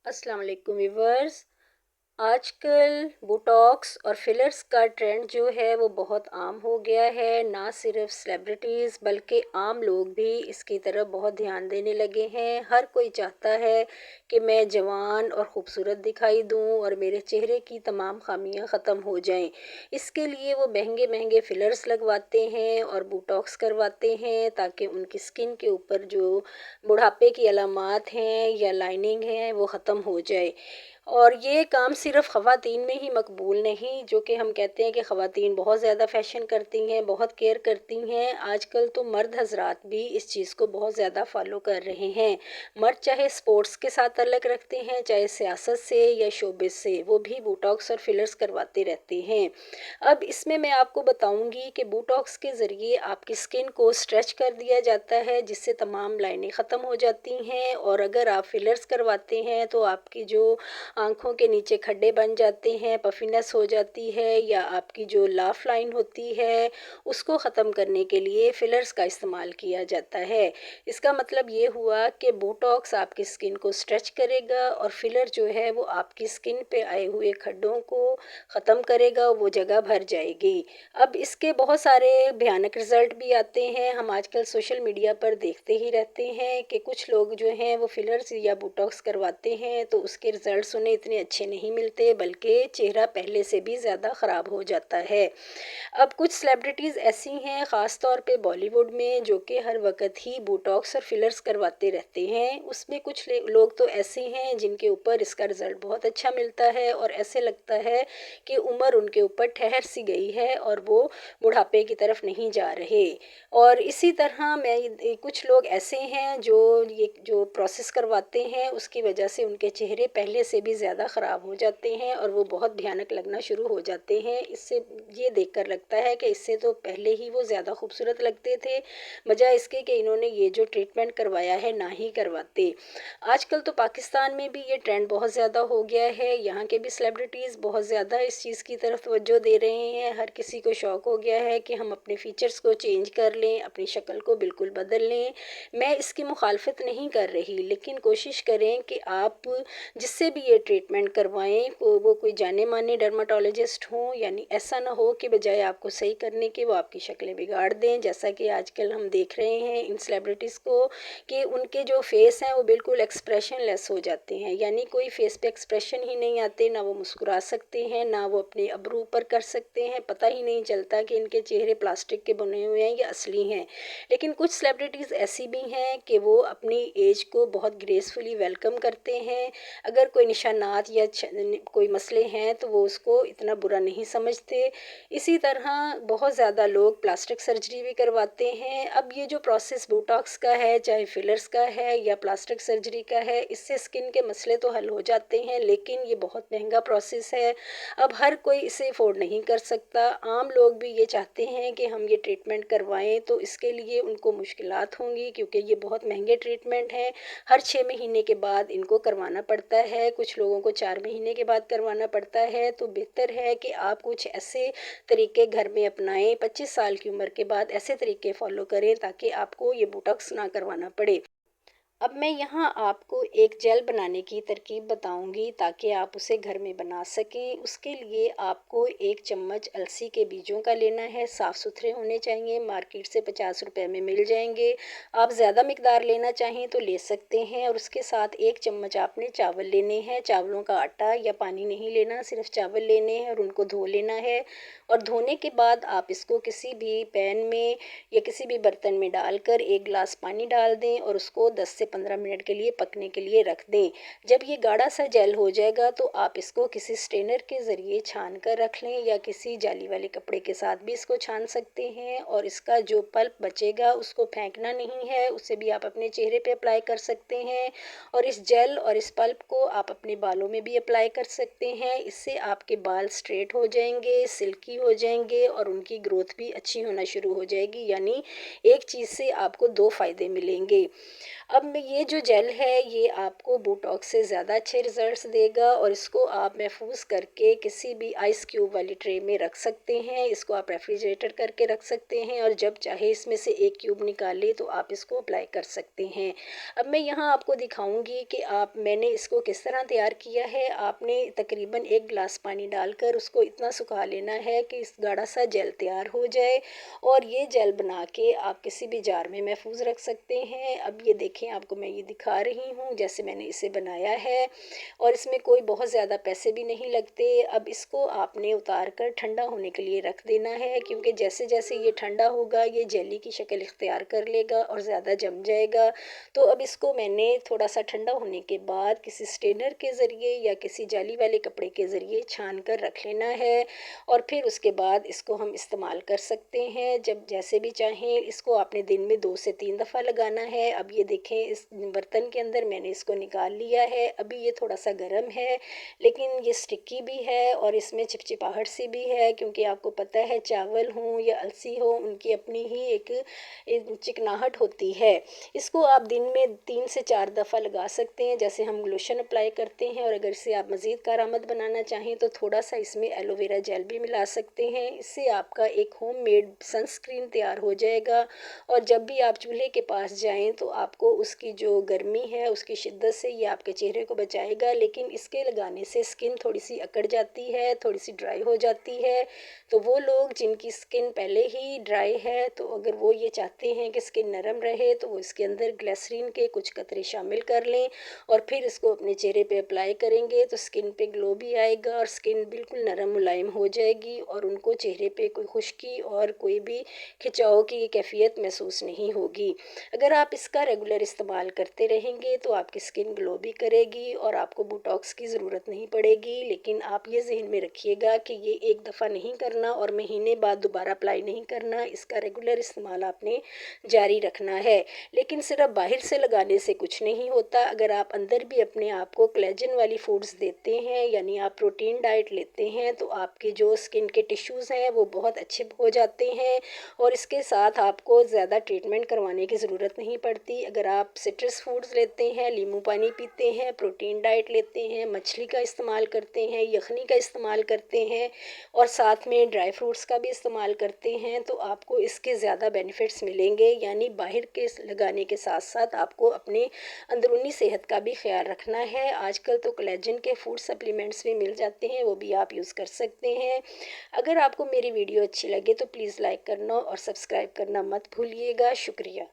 अस्सलाम वालेकुम व्यूवर्स। आजकल बोटॉक्स और फिलर्स का ट्रेंड जो है वो बहुत आम हो गया है। ना सिर्फ सेलिब्रिटीज़ बल्कि आम लोग भी इसकी तरफ बहुत ध्यान देने लगे हैं। हर कोई चाहता है कि मैं जवान और ख़ूबसूरत दिखाई दूं और मेरे चेहरे की तमाम खामियां ख़त्म हो जाएं। इसके लिए वो महंगे महंगे फिलर्स लगवाते हैं और बोटॉक्स करवाते हैं ताकि उनकी स्किन के ऊपर जो बुढ़ापे की अलामात हैं या लाइनिंग है वो ख़त्म हो जाए। और ये काम सिर्फ ख़वातीन में ही मकबूल नहीं, जो कि हम कहते हैं कि ख़वातीन बहुत ज़्यादा फ़ैशन करती हैं, बहुत केयर करती हैं। आजकल तो मर्द हजरात भी इस चीज़ को बहुत ज़्यादा फ़ॉलो कर रहे हैं। मर्द चाहे स्पोर्ट्स के साथ अलग रखते हैं, चाहे सियासत से या शोबिस से, वो भी बोटॉक्स और फिलर्स करवाते रहते हैं। अब इसमें मैं आपको बताऊंगी कि बोटॉक्स के ज़रिए आपकी स्किन को स्ट्रेच कर दिया जाता है, जिससे तमाम लाइनें ख़त्म हो जाती हैं। और अगर आप फिलर्स करवाते हैं तो आपकी जो आँखों के नीचे खड्डे बन जाते हैं, पफीनेस हो जाती है, या आपकी जो लाफ लाइन होती है उसको ख़त्म करने के लिए फिलर्स का इस्तेमाल किया जाता है। इसका मतलब ये हुआ कि बोटॉक्स आपकी स्किन को स्ट्रेच करेगा और फिलर जो है वो आपकी स्किन पे आए हुए खड्डों को ख़त्म करेगा, वो जगह भर जाएगी। अब इसके बहुत सारे भयानक रिज़ल्ट भी आते हैं। हम आजकल सोशल मीडिया पर देखते ही रहते हैं कि कुछ लोग जो हैं वो फिलर्स या बोटॉक्स करवाते हैं तो उसके रिज़ल्ट्स उन्हें इतने अच्छे नहीं मिलते, बल्कि चेहरा पहले से भी ज़्यादा ख़राब हो जाता है। अब कुछ सेलिब्रिटीज़ ऐसी हैं, ख़ास तौर पे बॉलीवुड में, जो कि हर वक्त ही बोटॉक्स और फिलर्स करवाते रहते हैं। उसमें कुछ लोग तो ऐसे हैं जिनके ऊपर इसका रिज़ल्ट बहुत अच्छा मिलता है और ऐसे लगता है कि उम्र उनके ऊपर ठहर सी गई है और वो बुढ़ापे की तरफ नहीं जा रहे। और इसी तरह कुछ लोग ऐसे हैं जो ये जो प्रोसेस करवाते हैं उसकी वजह से उनके चेहरे पहले से भी ज़्यादा ख़राब हो जाते हैं और वो बहुत भयानक लगना शुरू हो जाते हैं। इससे ये देखकर लगता है कि इससे तो पहले ही वो ज़्यादा खूबसूरत लगते थे, बजाय इसके कि इन्होंने ये जो ट्रीटमेंट करवाया है ना ही करवाते। आजकल तो पाकिस्तान में भी ये ट्रेंड बहुत ज़्यादा हो गया है। यहाँ के भी सेलिब्रिटीज़ बहुत ज़्यादा इस चीज़ की तरफ तवज्जो दे रहे हैं। हर किसी को शौक़ हो गया है कि हम अपने फ़ीचर्स को चेंज कर लें, अपनी शक्ल को बिल्कुल बदल लें। मैं इसकी मुखालफत नहीं कर रही, लेकिन कोशिश करें कि आप जिससे भी ये ट्रीटमेंट करवाएं वो कोई जाने माने डर्माटोलॉजिस्ट हों। यानी ऐसा ना हो कि बजाय आपको सही करने के वो आपकी शक्लें बिगाड़ दें, जैसा कि आजकल हम देख रहे हैं इन सेलिब्रिटीज़ को कि उनके जो फेस हैं वो बिल्कुल एक्सप्रेशन लेस हो जाते हैं। यानी कोई फेस पे एक्सप्रेशन ही नहीं आते, ना वो मुस्कुरा सकते हैं, ना वो अपने अब्रू ऊपर कर सकते हैं। पता ही नहीं चलता कि इनके चेहरे प्लास्टिक के बने हुए हैं या असली हैं। लेकिन कुछ सेलिब्रिटीज़ ऐसी भी हैं कि वो अपनी एज को बहुत ग्रेसफुली वेलकम करते हैं। अगर कोई निशानात या कोई मसले हैं तो वो उसको इतना बुरा नहीं समझते। इसी तरह बहुत ज़्यादा लोग प्लास्टिक सर्जरी भी करवाते हैं। अब ये जो प्रोसेस बोटॉक्स का है, चाहे फिलर्स का है या प्लास्टिक सर्जरी का है, इससे स्किन के मसले तो हल हो जाते हैं, लेकिन ये बहुत महंगा प्रोसेस है। अब हर कोई इसे अफोर्ड नहीं कर सकता। आम लोग भी ये चाहते हैं कि हम ये ट्रीटमेंट करवाएं, तो इसके लिए उनको मुश्किलात होंगी, क्योंकि ये बहुत महंगे ट्रीटमेंट हैं। हर 6 महीने के बाद इनको करवाना पड़ता है, कुछ लोगों को 4 महीने के बाद करवाना पड़ता है। तो बेहतर है कि आप कुछ ऐसे तरीके घर में अपनाएं, 25 साल की उम्र के बाद ऐसे तरीके फॉलो करें ताकि आपको ये बोटॉक्स ना करवाना पड़े। अब मैं यहाँ आपको एक जेल बनाने की तरकीब बताऊंगी ताकि आप उसे घर में बना सकें। उसके लिए आपको 1 चम्मच अलसी के बीजों का लेना है। साफ़ सुथरे होने चाहिए, मार्केट से 50 रुपए में मिल जाएंगे। आप ज़्यादा मिकदार लेना चाहें तो ले सकते हैं। और उसके साथ 1 चम्मच आपने चावल लेने हैं। चावलों का आटा या पानी नहीं लेना, सिर्फ चावल लेने हैं और उनको धो लेना है। और धोने के बाद आप इसको किसी भी पैन में या किसी भी बर्तन में डालकर 1 गिलास पानी डाल दें और उसको 10 से 15 मिनट के लिए पकने के लिए रख दें। जब ये गाढ़ा सा जेल हो जाएगा तो आप इसको किसी स्ट्रेनर के ज़रिए छान कर रख लें, या किसी जाली वाले कपड़े के साथ भी इसको छान सकते हैं। और इसका जो पल्प बचेगा उसको फेंकना नहीं है, उसे भी आप अपने चेहरे पे अप्लाई कर सकते हैं। और इस जेल और इस पल्प को आप अपने बालों में भी अप्लाई कर सकते हैं। इससे आपके बाल स्ट्रेट हो जाएंगे, सिल्की हो जाएंगे और उनकी ग्रोथ भी अच्छी होना शुरू हो जाएगी। यानी एक चीज़ से आपको 2 फ़ायदे मिलेंगे। अब ये जो जेल है ये आपको बोटॉक्स से ज़्यादा अच्छे रिजल्ट्स देगा और इसको आप महफूज करके किसी भी आइस क्यूब वाली ट्रे में रख सकते हैं। इसको आप रेफ्रिजरेटर करके रख सकते हैं और जब चाहे इसमें से एक क्यूब निकाले तो आप इसको अप्लाई कर सकते हैं। अब मैं यहाँ आपको दिखाऊंगी कि मैंने इसको किस तरह तैयार किया है। आपने तकरीबन 1 गिलास पानी डालकर उसको इतना सुखा लेना है कि इस गाढ़ा सा जेल तैयार हो जाए और ये जेल बना के आप किसी भी जार में महफूज रख सकते हैं। अब ये देखें, आपको मैं ये दिखा रही हूँ जैसे मैंने इसे बनाया है और इसमें कोई बहुत ज़्यादा पैसे भी नहीं लगते। अब इसको आपने उतार कर ठंडा होने के लिए रख देना है, क्योंकि जैसे जैसे ये ठंडा होगा ये जेली की शक्ल इख्तियार कर लेगा और ज़्यादा जम जाएगा। तो अब इसको मैंने थोड़ा सा ठंडा होने के बाद किसी स्ट्रेनर के ज़रिए या किसी जाली वाले कपड़े के ज़रिए छान कर रख लेना है और फिर उसके बाद इसको हम इस्तेमाल कर सकते हैं जब जैसे भी चाहें। इसको आपने दिन में 2 से 3 दफ़ा लगाना है। अब ये देखें, इस बर्तन के अंदर मैंने इसको निकाल लिया है। अभी ये थोड़ा सा गर्म है लेकिन ये स्टिकी भी है और इसमें चिपचिपाहट सी भी है, क्योंकि आपको पता है चावल हों या अलसी हो उनकी अपनी ही एक चिकनाहट होती है। इसको आप दिन में 3 से 4 दफ़ा लगा सकते हैं जैसे हम लोशन अप्लाई करते हैं। और अगर इसे आप मज़ीद कारआमद बनाना चाहें तो थोड़ा सा इसमें एलोवेरा जेल भी मिला सकते हैं। इससे आपका एक होममेड सनस्क्रीन तैयार हो जाएगा और जब भी आप चूल्हे के पास जाएं तो आपको उसकी जो गर्मी है उसकी शिद्दत से ये आपके चेहरे को बचाएगा। लेकिन इसके लगाने से स्किन थोड़ी सी अकड़ जाती है, थोड़ी सी ड्राई हो जाती है। तो वो लोग जिनकी स्किन पहले ही ड्राई है तो अगर वो ये चाहते हैं कि स्किन नरम रहे तो वो इसके अंदर ग्लिसरीन के कुछ कतरे शामिल कर लें और फिर इसको अपने चेहरे पे अप्लाई करेंगे तो स्किन पे ग्लो भी आएगा और स्किन बिल्कुल नरम मुलायम हो जाएगी और उनको चेहरे पे कोई खुश्की और कोई भी खिंचाव की कैफियत महसूस नहीं होगी। अगर आप इसका रेगुलर इस्तेमाल करते रहेंगे तो आपकी स्किन ग्लो भी करेगी और आपको बोटॉक्स की ज़रूरत नहीं पड़ेगी। लेकिन आप ये जहन में रखिएगा कि ये एक दफ़ा नहीं करना और महीने बाद दोबारा अप्लाई नहीं करना। इसका रेगुलर इस्तेमाल आपने जारी रखना है। लेकिन सिर्फ बाहर से लगाने से कुछ नहीं होता। अगर आप अंदर भी अपने आप को कोलेजन वाली फूड्स देते हैं यानी आप प्रोटीन डाइट लेते हैं तो आपके जो स्किन के टिश्यूज़ हैं वो बहुत अच्छे हो जाते हैं और इसके साथ आपको ज़्यादा ट्रीटमेंट करवाने की ज़रूरत नहीं पड़ती। अगर आप सिट्रस फूड्स लेते हैं, नींबू पानी पीते हैं, प्रोटीन डाइट लेते हैं, मछली का इस्तेमाल करते हैं, यखनी का इस्तेमाल करते हैं और साथ में ड्राई फ्रूट्स का भी इस्तेमाल करते हैं तो आपको इसके ज़्यादा बेनिफिट्स मिलेंगे। यानी बाहर के लगाने के साथ साथ आपको अपने अंदरूनी सेहत का भी ख्याल रखना है। आजकल तो कोलेजन के फूड सप्लीमेंट्स भी मिल जाते हैं, वो भी आप यूज़ कर सकते हैं। अगर आपको मेरी वीडियो अच्छी लगे तो प्लीज़ लाइक करना और सब्सक्राइब करना मत भूलिएगा। शुक्रिया।